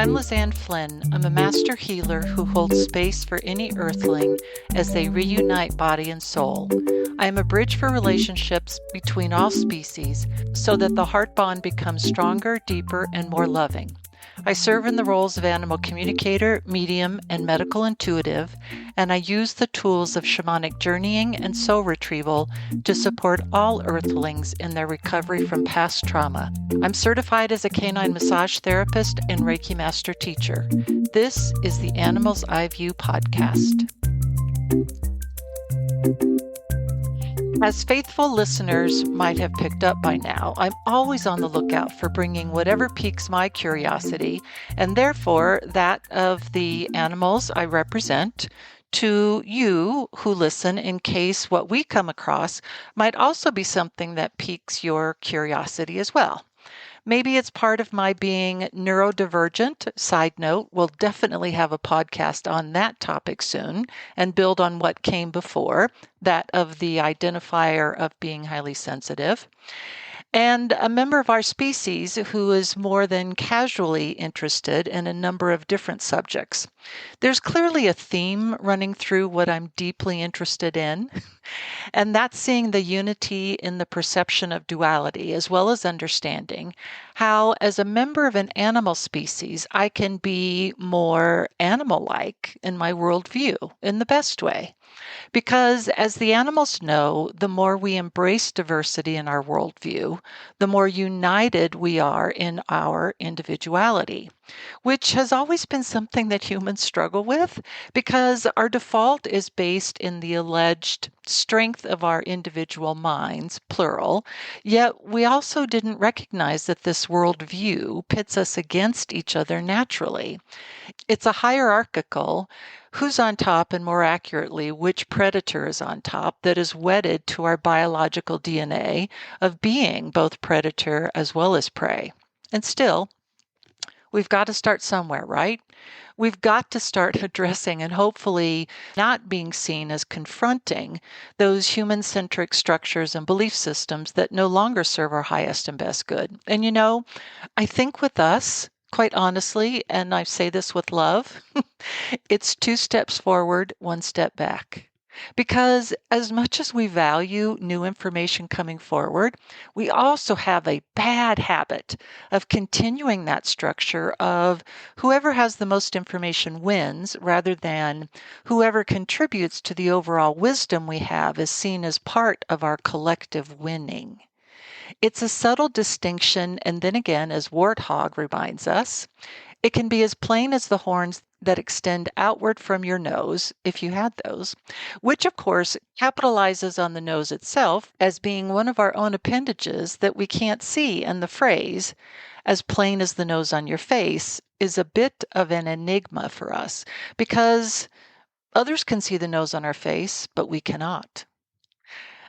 I'm Lizanne Flynn. I'm a master healer who holds space for any earthling as they reunite body and soul. I am a bridge for relationships between all species so that the heart bond becomes stronger, deeper, and more loving. I serve in the roles of animal communicator, medium, and medical intuitive, and I use the tools of shamanic journeying and soul retrieval to support all earthlings in their recovery from past trauma. I'm certified as a canine massage therapist and Reiki master teacher. This is the Animals iView podcast. As faithful listeners might have picked up by now, I'm always on the lookout for bringing whatever piques my curiosity, and therefore that of the animals I represent, to you who listen in case what we come across might also be something that piques your curiosity as well. Maybe it's part of my being neurodivergent. Side note, we'll definitely have a podcast on that topic soon and build on what came before, that of the identifier of being highly sensitive. And a member of our species who is more than casually interested in a number of different subjects. There's clearly a theme running through what I'm deeply interested in, and that's seeing the unity in the perception of duality, as well as understanding how, as a member of an animal species, I can be more animal-like in my worldview in the best way. Because, as the animals know, the more we embrace diversity in our worldview, the more united we are in our individuality, which has always been something that humans struggle with because our default is based in the alleged strength of our individual minds, plural, yet we also didn't recognize that this worldview pits us against each other naturally. It's a hierarchical who's on top, and more accurately, which predator is on top, that is wedded to our biological DNA of being both predator as well as prey. And still, we've got to start somewhere, right? We've got to start addressing and hopefully not being seen as confronting those human-centric structures and belief systems that no longer serve our highest and best good. And I think with us, quite honestly, and I say this with love, it's 2 steps forward, 1 step back. Because as much as we value new information coming forward, we also have a bad habit of continuing that structure of whoever has the most information wins, rather than whoever contributes to the overall wisdom we have is seen as part of our collective winning. It's a subtle distinction, and then again, as Warthog reminds us, it can be as plain as the horns that extend outward from your nose, if you had those, which of course capitalizes on the nose itself as being one of our own appendages that we can't see, and the phrase, as plain as the nose on your face, is a bit of an enigma for us, because others can see the nose on our face, but we cannot.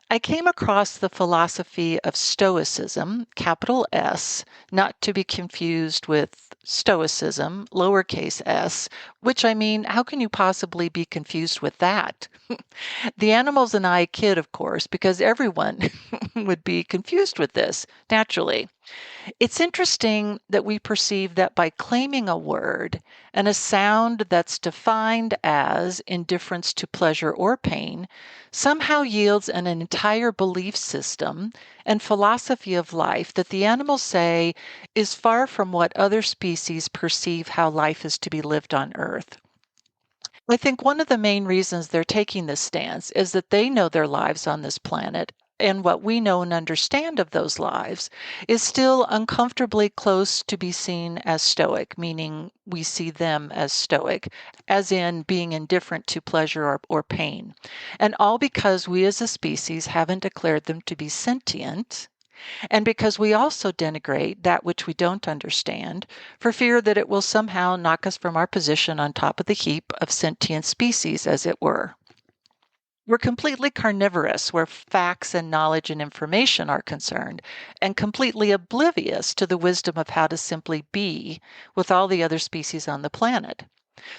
I came across the philosophy of Stoicism, capital S, not to be confused with Stoicism, lowercase s, which how can you possibly be confused with that? The animals and I kid, of course, because everyone would be confused with this, naturally. It's interesting that we perceive that by claiming a word and a sound that's defined as indifference to pleasure or pain somehow yields an entire belief system and philosophy of life that the animals say is far from what other species perceive how life is to be lived on Earth. I think one of the main reasons they're taking this stance is that they know their lives on this planet, and what we know and understand of those lives is still uncomfortably close to be seen as stoic, meaning we see them as stoic, as in being indifferent to pleasure or pain. And all because we as a species haven't declared them to be sentient, and because we also denigrate that which we don't understand for fear that it will somehow knock us from our position on top of the heap of sentient species, as it were. We're completely carnivorous where facts and knowledge and information are concerned, and completely oblivious to the wisdom of how to simply be with all the other species on the planet.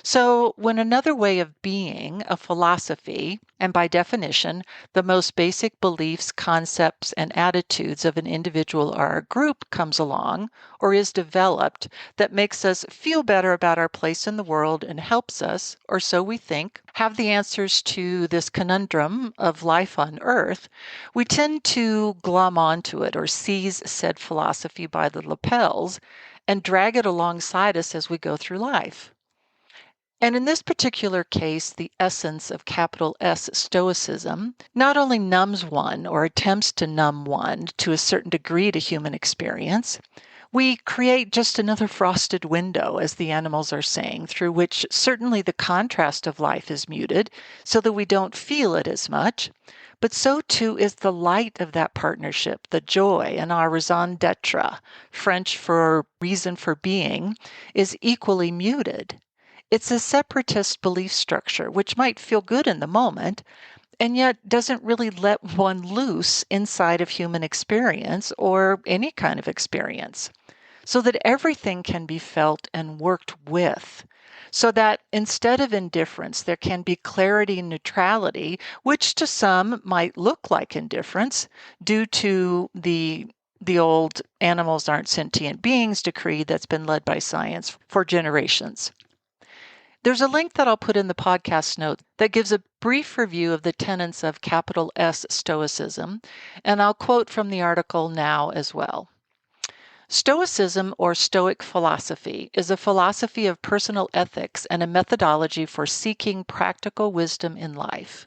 So, when another way of being, a philosophy, and by definition, the most basic beliefs, concepts, and attitudes of an individual or a group comes along or is developed that makes us feel better about our place in the world and helps us, or so we think, have the answers to this conundrum of life on Earth, we tend to glom onto it or seize said philosophy by the lapels and drag it alongside us as we go through life. And in this particular case, the essence of capital S Stoicism not only numbs one or attempts to numb one to a certain degree to human experience, we create just another frosted window, as the animals are saying, through which certainly the contrast of life is muted so that we don't feel it as much. But so too is the light of that partnership, the joy, and our raison d'etre, French for reason for being, is equally muted. It's a separatist belief structure, which might feel good in the moment, and yet doesn't really let one loose inside of human experience or any kind of experience, so that everything can be felt and worked with. So that instead of indifference, there can be clarity and neutrality, which to some might look like indifference due to the old animals aren't sentient beings decree that's been led by science for generations. There's a link that I'll put in the podcast note that gives a brief review of the tenets of capital S Stoicism, and I'll quote from the article now as well. Stoicism, or Stoic philosophy, is a philosophy of personal ethics and a methodology for seeking practical wisdom in life.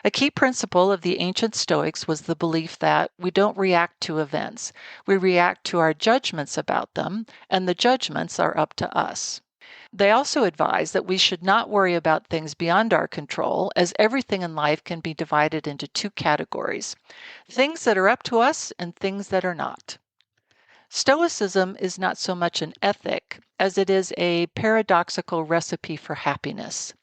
A key principle of the ancient Stoics was the belief that we don't react to events, we react to our judgments about them, and the judgments are up to us. They also advise that we should not worry about things beyond our control, as everything in life can be divided into two categories: things that are up to us and things that are not. Stoicism is not so much an ethic as it is a paradoxical recipe for happiness.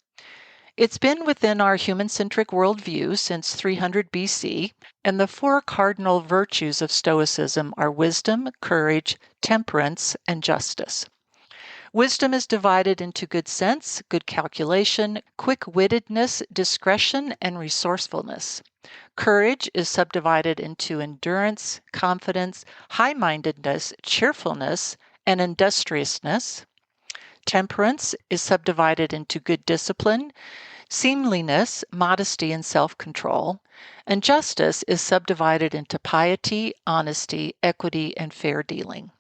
It's been within our human-centric worldview since 300 BC, and the four cardinal virtues of Stoicism are wisdom, courage, temperance, and justice. Wisdom is divided into good sense, good calculation, quick-wittedness, discretion, and resourcefulness. Courage is subdivided into endurance, confidence, high-mindedness, cheerfulness, and industriousness. Temperance is subdivided into good discipline, seemliness, modesty, and self-control. And justice is subdivided into piety, honesty, equity, and fair dealing.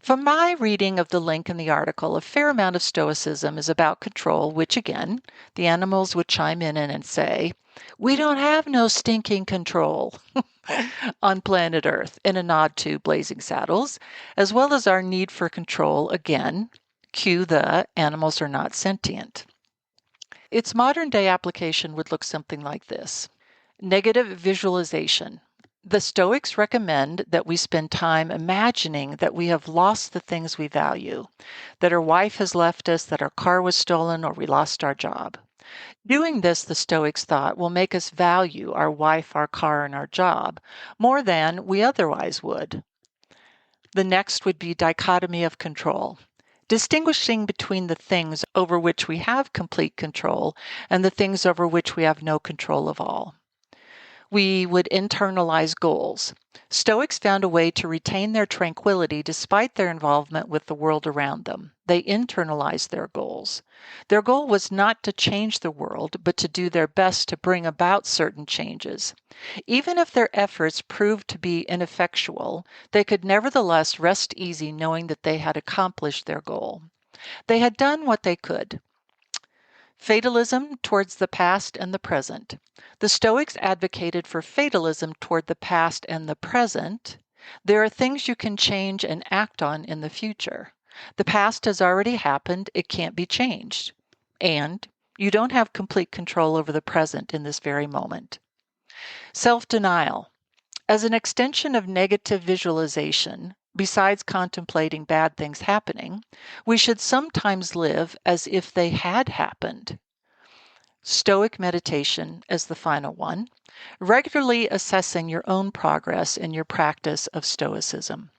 From my reading of the link in the article, a fair amount of Stoicism is about control, which again, the animals would chime in and say, we don't have no stinking control on planet Earth, in a nod to Blazing Saddles, as well as our need for control, again, cue the animals are not sentient. Its modern day application would look something like this. Negative visualization. The Stoics recommend that we spend time imagining that we have lost the things we value, that our wife has left us, that our car was stolen, or we lost our job. Doing this, the Stoics thought, will make us value our wife, our car, and our job more than we otherwise would. The next would be dichotomy of control, distinguishing between the things over which we have complete control and the things over which we have no control of all. We would internalize goals. Stoics found a way to retain their tranquility despite their involvement with the world around them. They internalized their goals. Their goal was not to change the world, but to do their best to bring about certain changes. Even if their efforts proved to be ineffectual, they could nevertheless rest easy knowing that they had accomplished their goal. They had done what they could. Fatalism towards the past and the present. The Stoics advocated for fatalism toward the past and the present. There are things you can change and act on in the future. The past has already happened, it can't be changed. And you don't have complete control over the present in this very moment. Self-denial. As an extension of negative visualization, besides contemplating bad things happening, we should sometimes live as if they had happened. Stoic meditation as the final one, regularly assessing your own progress in your practice of Stoicism.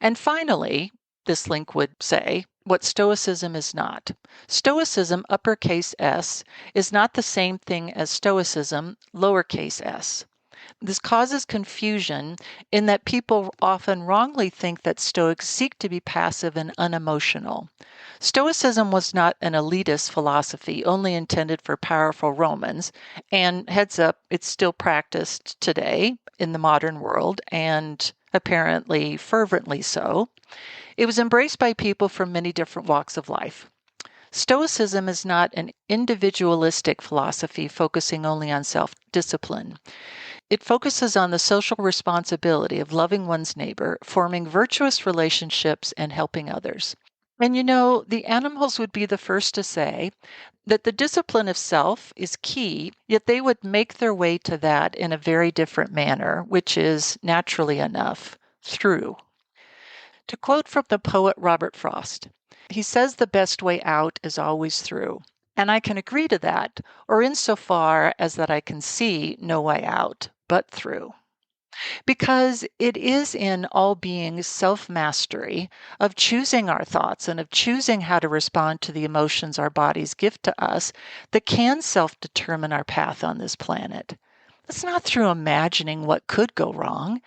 And finally, this link would say, what Stoicism is not. Stoicism, uppercase S, is not the same thing as Stoicism, lowercase s. This causes confusion in that people often wrongly think that Stoics seek to be passive and unemotional. Stoicism was not an elitist philosophy only intended for powerful Romans, and heads up, it's still practiced today in the modern world, and apparently fervently so. It was embraced by people from many different walks of life. Stoicism is not an individualistic philosophy focusing only on self-discipline. It focuses on the social responsibility of loving one's neighbor, forming virtuous relationships, and helping others. And the animals would be the first to say that the discipline of self is key, yet they would make their way to that in a very different manner, which is, naturally enough, through. To quote from the poet Robert Frost, he says the best way out is always through. And I can agree to that, or insofar as that I can see no way out but through. Because it is in all beings self-mastery of choosing our thoughts and of choosing how to respond to the emotions our bodies give to us that can self-determine our path on this planet. It's not through imagining what could go wrong.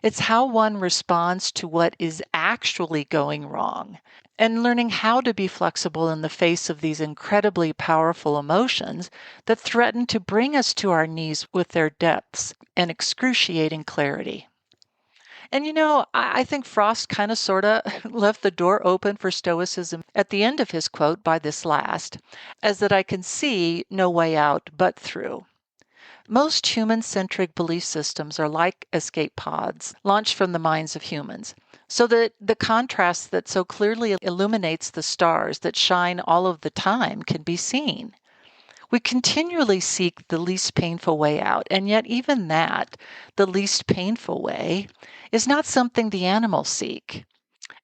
It's how one responds to what is actually going wrong and learning how to be flexible in the face of these incredibly powerful emotions that threaten to bring us to our knees with their depths and excruciating clarity. And I think Frost kind of sort of left the door open for Stoicism at the end of his quote by this last, as that I can see no way out but through. Most human-centric belief systems are like escape pods launched from the minds of humans, so that the contrast that so clearly illuminates the stars that shine all of the time can be seen. We continually seek the least painful way out, and yet even that, the least painful way, is not something the animals seek.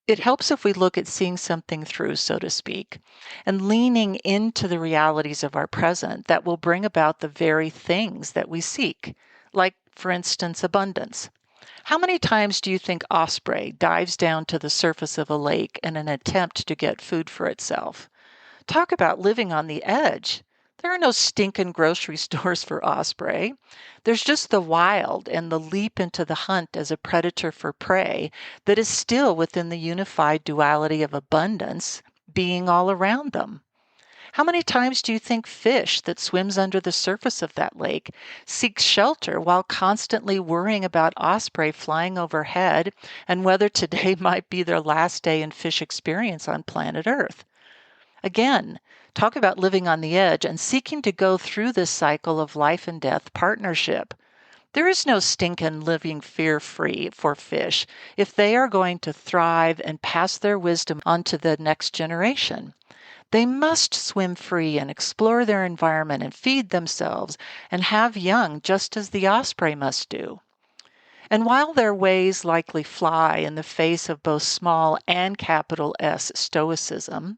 It helps if we look at seeing something through, so to speak, and leaning into the realities of our present that will bring about the very things that we seek, like, for instance, abundance. How many times do you think Osprey dives down to the surface of a lake in an attempt to get food for itself? Talk about living on the edge. There are no stinking grocery stores for Osprey. There's just the wild and the leap into the hunt as a predator for prey that is still within the unified duality of abundance being all around them. How many times do you think fish that swims under the surface of that lake seeks shelter while constantly worrying about osprey flying overhead and whether today might be their last day in fish experience on planet Earth? Again, talk about living on the edge and seeking to go through this cycle of life and death partnership. There is no stinkin' living fear-free for fish if they are going to thrive and pass their wisdom on to the next generation. They must swim free and explore their environment and feed themselves and have young just as the osprey must do. And while their ways likely fly in the face of both small and capital S Stoicism,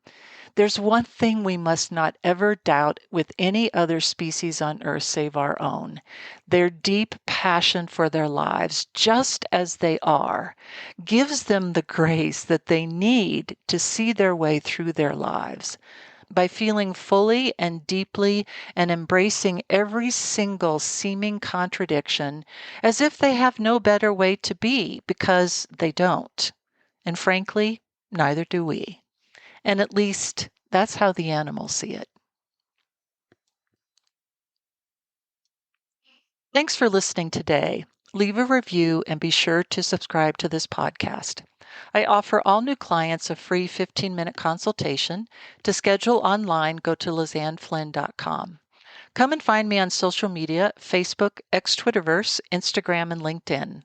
there's one thing we must not ever doubt with any other species on Earth save our own: their deep passion for their lives, just as they are, gives them the grace that they need to see their way through their lives. By feeling fully and deeply and embracing every single seeming contradiction as if they have no better way to be, because they don't. And frankly, neither do we. And at least that's how the animals see it. Thanks for listening today. Leave a review and be sure to subscribe to this podcast. I offer all new clients a free 15-minute consultation. To schedule online, go to lizanneflynn.com. Come and find me on social media: Facebook, X-Twitterverse, Instagram, and LinkedIn.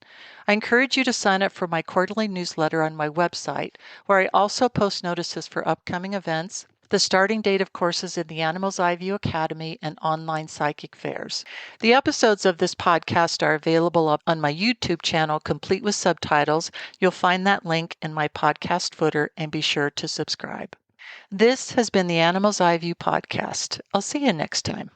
I encourage you to sign up for my quarterly newsletter on my website, where I also post notices for upcoming events, the starting date of courses in the Animals iView Academy, and online psychic fairs. The episodes of this podcast are available on my YouTube channel, complete with subtitles. You'll find that link in my podcast footer, and be sure to subscribe. This has been the Animals iView podcast. I'll see you next time.